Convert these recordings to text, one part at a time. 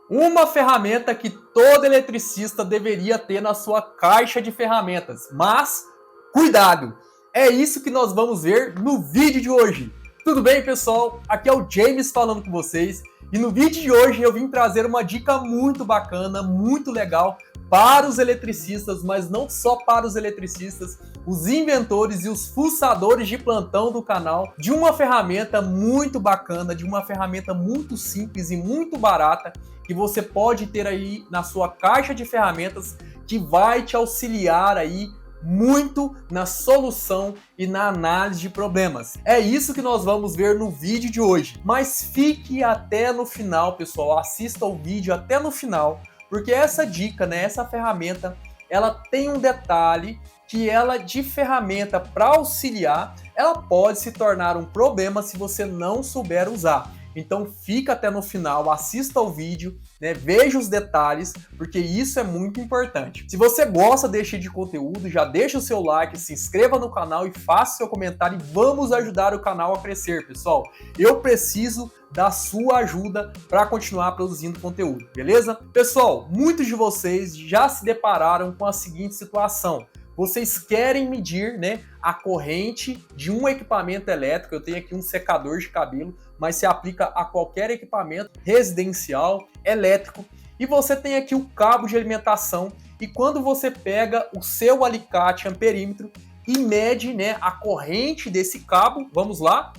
Uma ferramenta que todo eletricista deveria ter na sua caixa de ferramentas. Mas, cuidado! É isso que nós vamos ver no vídeo de hoje. Tudo bem, pessoal? Aqui é o James falando com vocês. E no vídeo de hoje eu vim trazer uma dica muito bacana, muito legal para os eletricistas, mas não só para os eletricistas, os inventores e os fuçadores de plantão do canal, de uma ferramenta muito bacana, de uma ferramenta muito simples e muito barata, que você pode ter aí na sua caixa de ferramentas, que vai te auxiliar aí muito na solução e na análise de problemas. É isso que nós vamos ver no vídeo de hoje. Mas fique até no final, pessoal. Assista o vídeo até no final, porque essa dica, né, essa ferramenta, ela tem um detalhe que ela de ferramenta para auxiliar, ela pode se tornar um problema se você não souber usar. Então fica até no final, assista ao vídeo, né, veja os detalhes, porque isso é muito importante. Se você gosta desse tipo de conteúdo, já deixa o seu like, se inscreva no canal e faça seu comentário e vamos ajudar o canal a crescer, pessoal. Eu preciso da sua ajuda para continuar produzindo conteúdo, beleza? Pessoal, muitos de vocês já se depararam com a seguinte situação. Vocês querem medir, né, a corrente de um equipamento elétrico. Eu tenho aqui um secador de cabelo, mas se aplica a qualquer equipamento residencial, elétrico. E você tem aqui o cabo de alimentação. E quando você pega o seu alicate amperímetro e mede, né, a corrente desse cabo, vamos lá.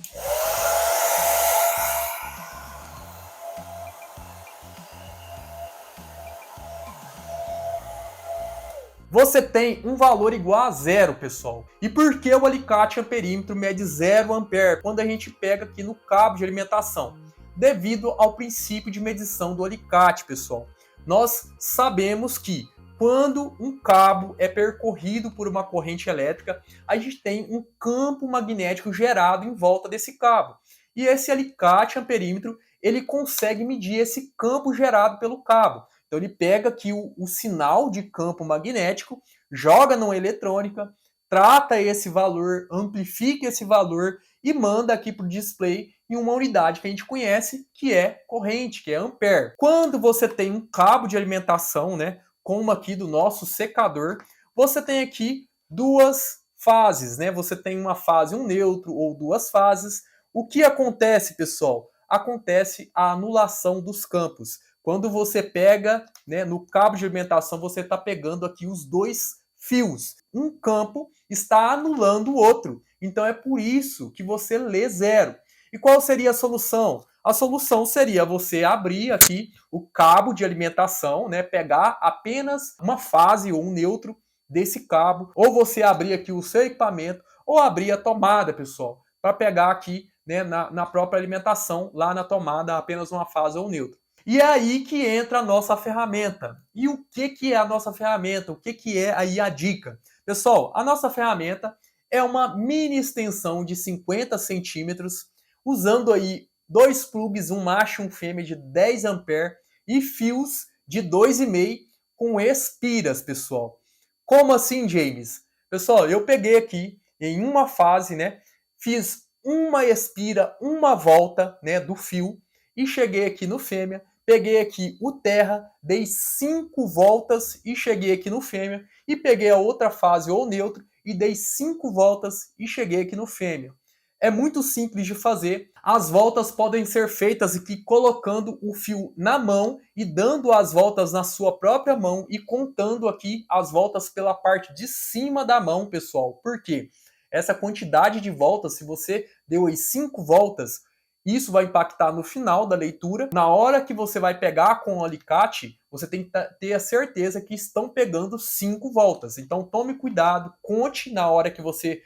Você tem um valor igual a zero, pessoal. E por que o alicate amperímetro mede 0 ampere quando a gente pega aqui no cabo de alimentação? Devido ao princípio de medição do alicate, pessoal. Nós sabemos que quando um cabo é percorrido por uma corrente elétrica, a gente tem um campo magnético gerado em volta desse cabo. E esse alicate amperímetro, ele consegue medir esse campo gerado pelo cabo. Então ele pega aqui o sinal de campo magnético, joga numa eletrônica, trata esse valor, amplifica esse valor e manda aqui para o display em uma unidade que a gente conhece, que é corrente, que é ampere. Quando você tem um cabo de alimentação, né, como aqui do nosso secador, você tem aqui duas fases, né? Você tem uma fase, um neutro ou duas fases. O que acontece, pessoal? Acontece a anulação dos campos. Quando você pega, né, no cabo de alimentação, você está pegando aqui os dois fios. Um campo está anulando o outro. Então é por isso que você lê zero. E qual seria a solução? A solução seria você abrir aqui o cabo de alimentação, né, pegar apenas uma fase ou um neutro desse cabo, ou você abrir aqui o seu equipamento, ou abrir a tomada, pessoal, para pegar aqui, né, na própria alimentação, lá na tomada, apenas uma fase ou um neutro. E é aí que entra a nossa ferramenta. E o que é a nossa ferramenta? O que é aí a dica? Pessoal, a nossa ferramenta é uma mini extensão de 50 centímetros, usando aí dois plugs, um macho e um fêmea de 10 ampere e fios de 2,5 com espiras, pessoal. Como assim, James? Pessoal, eu peguei aqui em uma fase, né, fiz uma espira, uma volta, né, do fio e cheguei aqui no fêmea. Peguei aqui o terra, dei 5 voltas e cheguei aqui no fêmea. E peguei a outra fase ou neutro e dei 5 voltas e cheguei aqui no fêmea. É muito simples de fazer. As voltas podem ser feitas aqui colocando o fio na mão e dando as voltas na sua própria mão e contando aqui as voltas pela parte de cima da mão, pessoal. Por quê? Essa quantidade de voltas, se você deu aí 5 voltas, isso vai impactar no final da leitura. Na hora que você vai pegar com o alicate, você tem que ter a certeza que estão pegando 5 voltas. Então tome cuidado, conte na hora que você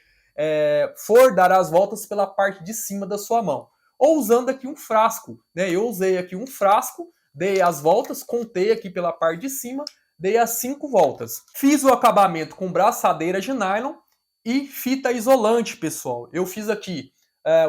for dar as voltas pela parte de cima da sua mão. Ou usando aqui um frasco, né? Eu usei aqui um frasco, dei as voltas, contei aqui pela parte de cima, dei as 5 voltas. Fiz o acabamento com braçadeira de nylon e fita isolante, pessoal. Eu fiz aqui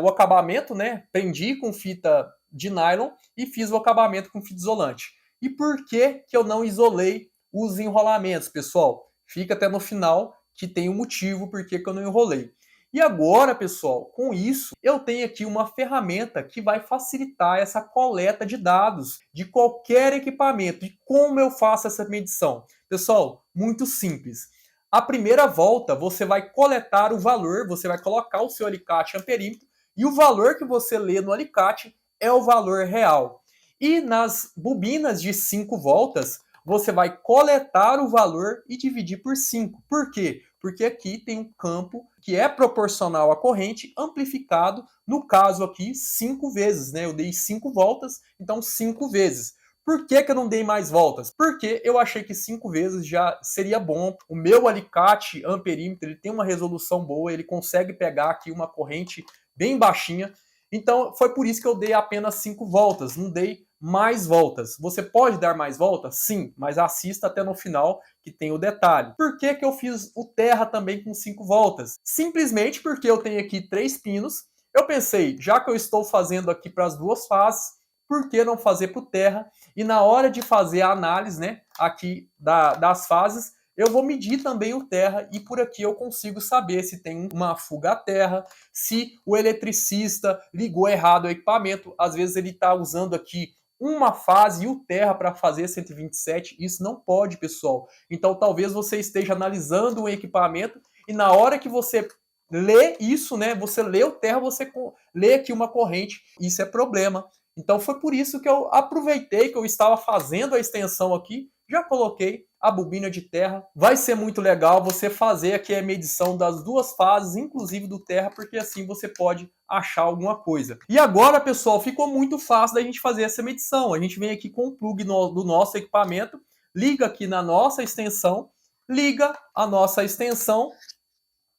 o acabamento, né? Prendi com fita de nylon e fiz o acabamento com fita isolante. E por que eu não isolei os enrolamentos, pessoal? Fica até no final que tem um motivo por que eu não enrolei. E agora, pessoal, com isso, eu tenho aqui uma ferramenta que vai facilitar essa coleta de dados de qualquer equipamento. E como eu faço essa medição? Pessoal, muito simples. A primeira volta, você vai coletar o valor, você vai colocar o seu alicate amperímetro e o valor que você lê no alicate é o valor real. E nas bobinas de 5 voltas, você vai coletar o valor e dividir por 5. Por quê? Porque aqui tem um campo que é proporcional à corrente amplificado, no caso aqui, 5 vezes, né? Eu dei 5 voltas, então 5 vezes. Por que eu não dei mais voltas? Porque eu achei que 5 vezes já seria bom. O meu alicate amperímetro, ele tem uma resolução boa, ele consegue pegar aqui uma corrente bem baixinha. Então, foi por isso que eu dei apenas 5 voltas, não dei mais voltas. Você pode dar mais voltas? Sim, mas assista até no final que tem o detalhe. Por que eu fiz o terra também com 5 voltas? Simplesmente porque eu tenho aqui 3 pinos. Eu pensei, já que eu estou fazendo aqui para as duas fases, por que não fazer para o terra? E na hora de fazer a análise, né, aqui das fases, eu vou medir também o terra e por aqui eu consigo saber se tem uma fuga a terra, se o eletricista ligou errado o equipamento. Às vezes ele está usando aqui uma fase e o terra para fazer 127. Isso não pode, pessoal. Então talvez você esteja analisando o equipamento e na hora que você lê isso, né, você lê o terra, você lê aqui uma corrente. Isso é problema. Então foi por isso que eu aproveitei que eu estava fazendo a extensão aqui, já coloquei a bobina de terra. Vai ser muito legal você fazer aqui a medição das duas fases, inclusive do terra, porque assim você pode achar alguma coisa. E agora, pessoal, ficou muito fácil da gente fazer essa medição. A gente vem aqui com o plug do nosso equipamento, liga aqui na nossa extensão, liga a nossa extensão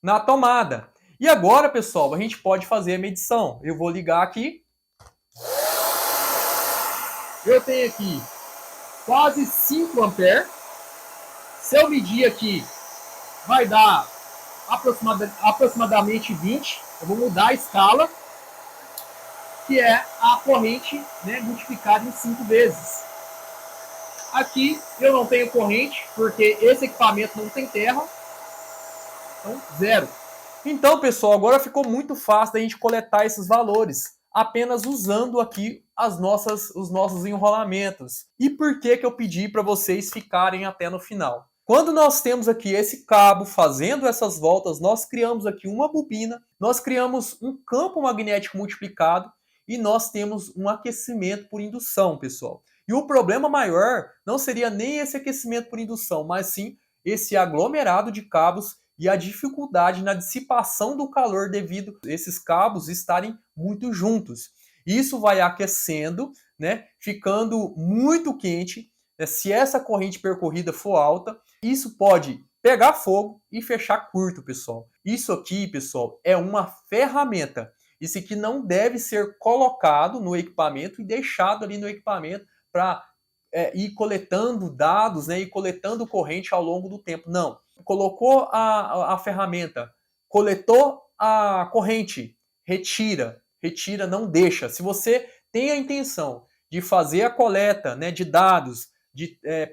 na tomada. E agora, pessoal, a gente pode fazer a medição. Eu vou ligar aqui. Eu tenho aqui quase 5 amperes. Se eu medir aqui, vai dar aproximadamente 20. Eu vou mudar a escala, que é a corrente, né, multiplicada em 5 vezes. Aqui eu não tenho corrente, porque esse equipamento não tem terra. Então, 0. Então, pessoal, agora ficou muito fácil da gente coletar esses valores, apenas usando aqui os nossos enrolamentos. E por que eu pedi para vocês ficarem até no final? Quando nós temos aqui esse cabo fazendo essas voltas, nós criamos aqui uma bobina, nós criamos um campo magnético multiplicado e nós temos um aquecimento por indução, pessoal. E o problema maior não seria nem esse aquecimento por indução, mas sim esse aglomerado de cabos e a dificuldade na dissipação do calor devido a esses cabos estarem muito juntos. Isso vai aquecendo, né, ficando muito quente. Se essa corrente percorrida for alta, isso pode pegar fogo e fechar curto, pessoal. Isso aqui, pessoal, é uma ferramenta. Isso aqui não deve ser colocado no equipamento e deixado ali no equipamento para ir coletando dados, né, e coletando corrente ao longo do tempo. Não. Colocou a ferramenta, coletou a corrente, retira, não deixa. Se você tem a intenção de fazer a coleta, né, de dados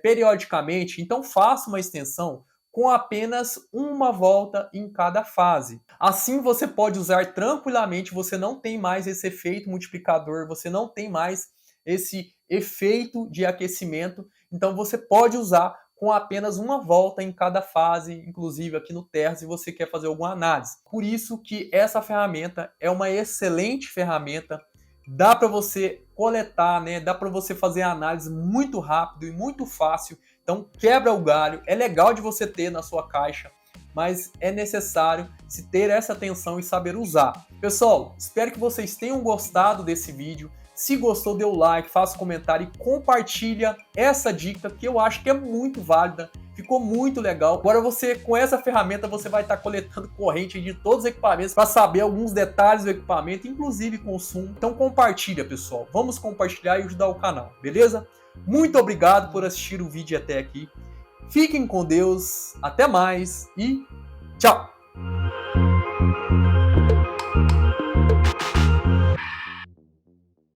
periodicamente, então faça uma extensão com apenas uma volta em cada fase. Assim você pode usar tranquilamente, você não tem mais esse efeito multiplicador, você não tem mais esse efeito de aquecimento, então você pode usar com apenas uma volta em cada fase, inclusive aqui no terra, se você quer fazer alguma análise. Por isso que essa ferramenta é uma excelente ferramenta, dá para você coletar, né? Dá para você fazer a análise muito rápido e muito fácil, então quebra o galho, é legal de você ter na sua caixa, mas é necessário se ter essa atenção e saber usar. Pessoal, espero que vocês tenham gostado desse vídeo. Se gostou, dê o like, faça um comentário e compartilha essa dica que eu acho que é muito válida. Ficou muito legal. Agora você, com essa ferramenta, você vai estar coletando corrente de todos os equipamentos para saber alguns detalhes do equipamento, inclusive consumo. Então compartilha, pessoal. Vamos compartilhar e ajudar o canal, beleza? Muito obrigado por assistir o vídeo até aqui. Fiquem com Deus, até mais e tchau!